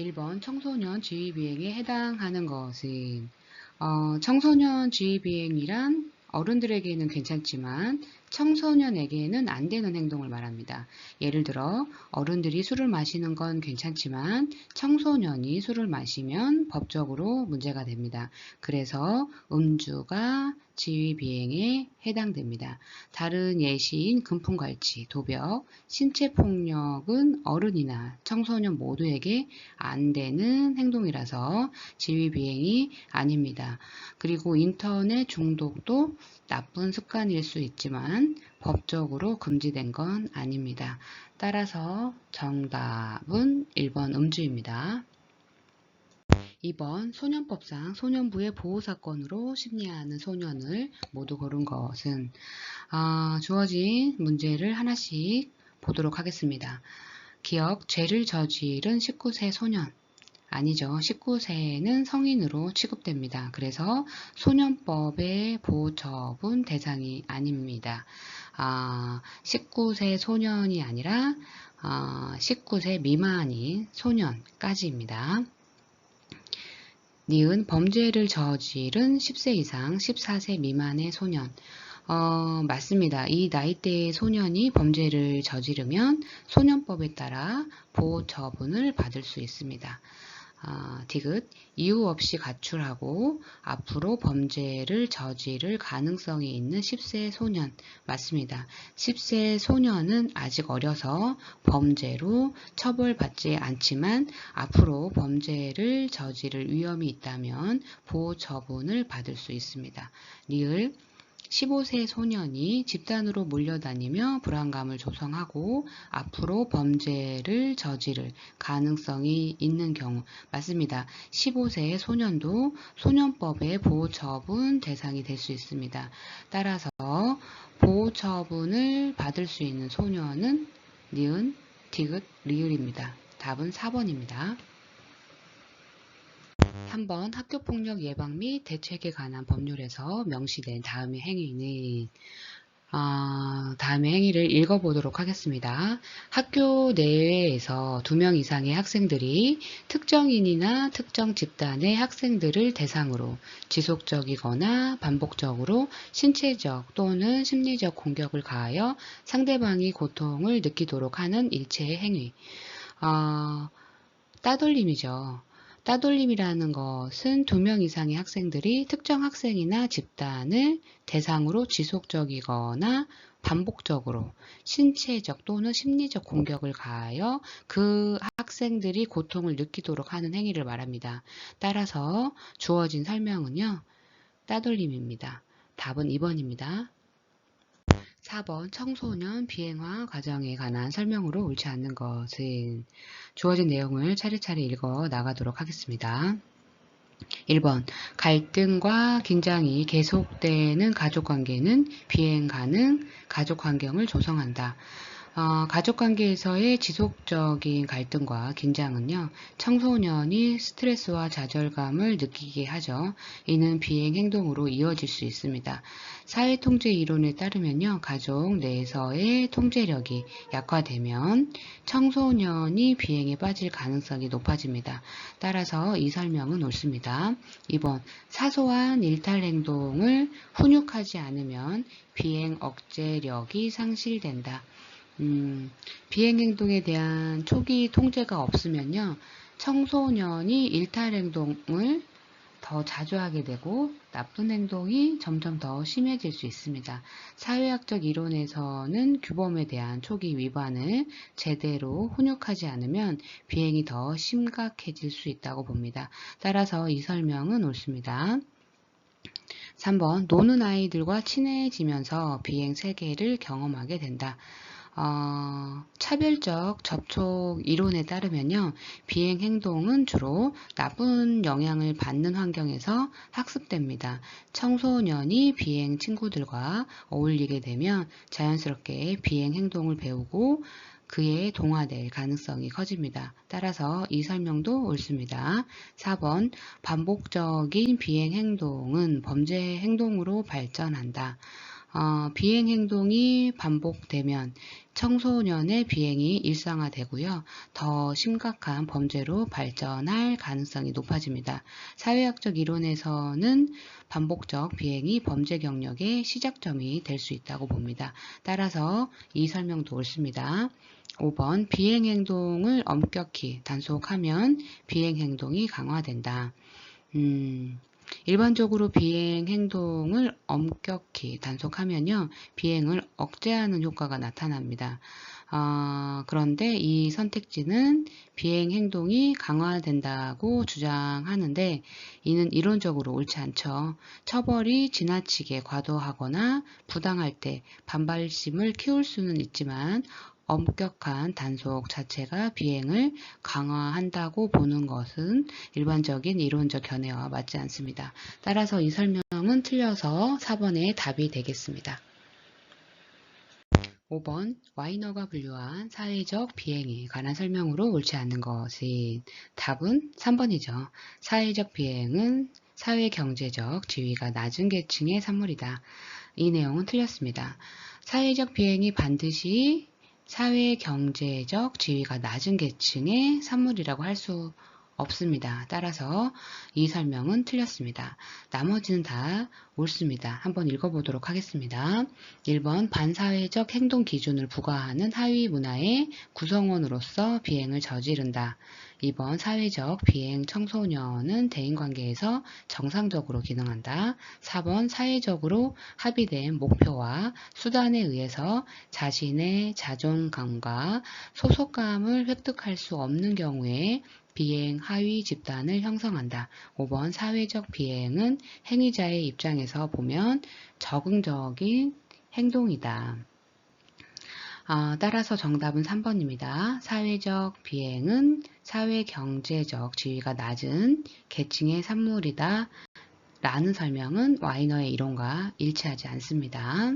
1번 청소년 지휘비행에 해당하는 것은 청소년 지휘비행이란 어른들에게는 괜찮지만 청소년에게는 안 되는 행동을 말합니다. 예를 들어 어른들이 술을 마시는 건 괜찮지만 청소년이 술을 마시면 법적으로 문제가 됩니다. 그래서 음주가 지휘비행에 해당됩니다. 다른 예시인 금품갈취, 도벽, 신체폭력은 어른이나 청소년 모두에게 안 되는 행동이라서 지휘비행이 아닙니다. 그리고 인터넷 중독도 나쁜 습관일 수 있지만 법적으로 금지된 건 아닙니다. 따라서 정답은 1번 음주입니다. 2번 소년법상 소년부의 보호사건으로 심리하는 소년을 모두 고른 것은 주어진 문제를 하나씩 보도록 하겠습니다. 기억, 죄를 저지른 19세 소년. 아니죠. 19세는 성인으로 취급됩니다. 그래서 소년법의 보호처분 대상이 아닙니다. 19세 소년이 아니라 19세 미만인 소년까지입니다. 니은 범죄를 저지른 10세 이상 14세 미만의 소년. 맞습니다. 이 나이대의 소년이 범죄를 저지르면 소년법에 따라 보호처분을 받을 수 있습니다. 디귿, 이유 없이 가출하고 앞으로 범죄를 저지를 가능성이 있는 10세 소년. 맞습니다. 10세 소년은 아직 어려서 범죄로 처벌받지 않지만 앞으로 범죄를 저지를 위험이 있다면 보호처분을 받을 수 있습니다. 리을, 15세 소년이 집단으로 몰려다니며 불안감을 조성하고 앞으로 범죄를 저지를 가능성이 있는 경우. 맞습니다. 15세의 소년도 소년법의 보호처분 대상이 될 수 있습니다. 따라서 보호처분을 받을 수 있는 소년은 니은, 디귿, 리을입니다. 답은 4번입니다. 3번 학교폭력 예방 및 대책에 관한 법률에서 명시된 다음의 행위는 다음의 행위를 읽어보도록 하겠습니다. 학교 내외에서 2명 이상의 학생들이 특정인이나 특정 집단의 학생들을 대상으로 지속적이거나 반복적으로 신체적 또는 심리적 공격을 가하여 상대방이 고통을 느끼도록 하는 일체의 행위. 따돌림이죠. 따돌림이라는 것은 2명 이상의 학생들이 특정 학생이나 집단을 대상으로 지속적이거나 반복적으로 신체적 또는 심리적 공격을 가하여 그 학생들이 고통을 느끼도록 하는 행위를 말합니다. 따라서 주어진 설명은요, 따돌림입니다. 답은 2번입니다. 4번 청소년 비행화 과정에 관한 설명으로 옳지 않는 것은 주어진 내용을 차례차례 읽어 나가도록 하겠습니다. 1번 갈등과 긴장이 계속되는 가족관계는 비행 가능 가족환경을 조성한다. 가족관계에서의 지속적인 갈등과 긴장은요, 청소년이 스트레스와 좌절감을 느끼게 하죠. 이는 비행 행동으로 이어질 수 있습니다. 사회통제 이론에 따르면요, 가족 내에서의 통제력이 약화되면 청소년이 비행에 빠질 가능성이 높아집니다. 따라서 이 설명은 옳습니다. 2번 사소한 일탈 행동을 훈육하지 않으면 비행 억제력이 상실된다. 비행 행동에 대한 초기 통제가 없으면요, 청소년이 일탈 행동을 더 자주 하게 되고 나쁜 행동이 점점 더 심해질 수 있습니다. 사회학적 이론에서는 규범에 대한 초기 위반을 제대로 훈육하지 않으면 비행이 더 심각해질 수 있다고 봅니다. 따라서 이 설명은 옳습니다. 3번 노는 아이들과 친해지면서 비행 세계를 경험하게 된다. 차별적 접촉 이론에 따르면요, 비행 행동은 주로 나쁜 영향을 받는 환경에서 학습됩니다. 청소년이 비행 친구들과 어울리게 되면 자연스럽게 비행 행동을 배우고 그에 동화될 가능성이 커집니다. 따라서 이 설명도 옳습니다. 4번 반복적인 비행 행동은 범죄 행동으로 발전한다. 비행 행동이 반복되면 청소년의 비행이 일상화되고요. 더 심각한 범죄로 발전할 가능성이 높아집니다. 사회학적 이론에서는 반복적 비행이 범죄 경력의 시작점이 될 수 있다고 봅니다. 따라서 이 설명도 옳습니다. 5번 비행 행동을 엄격히 단속하면 비행 행동이 강화된다. 일반적으로 비행 행동을 엄격히 단속하면요, 비행을 억제하는 효과가 나타납니다. 그런데 이 선택지는 비행 행동이 강화된다고 주장하는데 이는 이론적으로 옳지 않죠. 처벌이 지나치게 과도하거나 부당할 때 반발심을 키울 수는 있지만 엄격한 단속 자체가 비행을 강화한다고 보는 것은 일반적인 이론적 견해와 맞지 않습니다. 따라서 이 설명은 틀려서 4번의 답이 되겠습니다. 5번 와이너가 분류한 사회적 비행에 관한 설명으로 옳지 않는 것이 답은 3번이죠. 사회적 비행은 사회경제적 지위가 낮은 계층의 산물이다. 이 내용은 틀렸습니다. 사회적 비행이 반드시 사회경제적 지위가 낮은 계층의 산물이라고 할 수 없습니다. 따라서 이 설명은 틀렸습니다. 나머지는 다 옳습니다. 한번 읽어보도록 하겠습니다. 1번 반사회적 행동 기준을 부과하는 하위 문화의 구성원으로서 비행을 저지른다. 2번 사회적 비행 청소년은 대인관계에서 정상적으로 기능한다. 4번 사회적으로 합의된 목표와 수단에 의해서 자신의 자존감과 소속감을 획득할 수 없는 경우에 비행 하위 집단을 형성한다. 5번 사회적 비행은 행위자의 입장에서 보면 적응적인 행동이다. 따라서 정답은 3번입니다. 사회적 비행은 사회경제적 지위가 낮은 계층의 산물이다 라는 설명은 와이너의 이론과 일치하지 않습니다.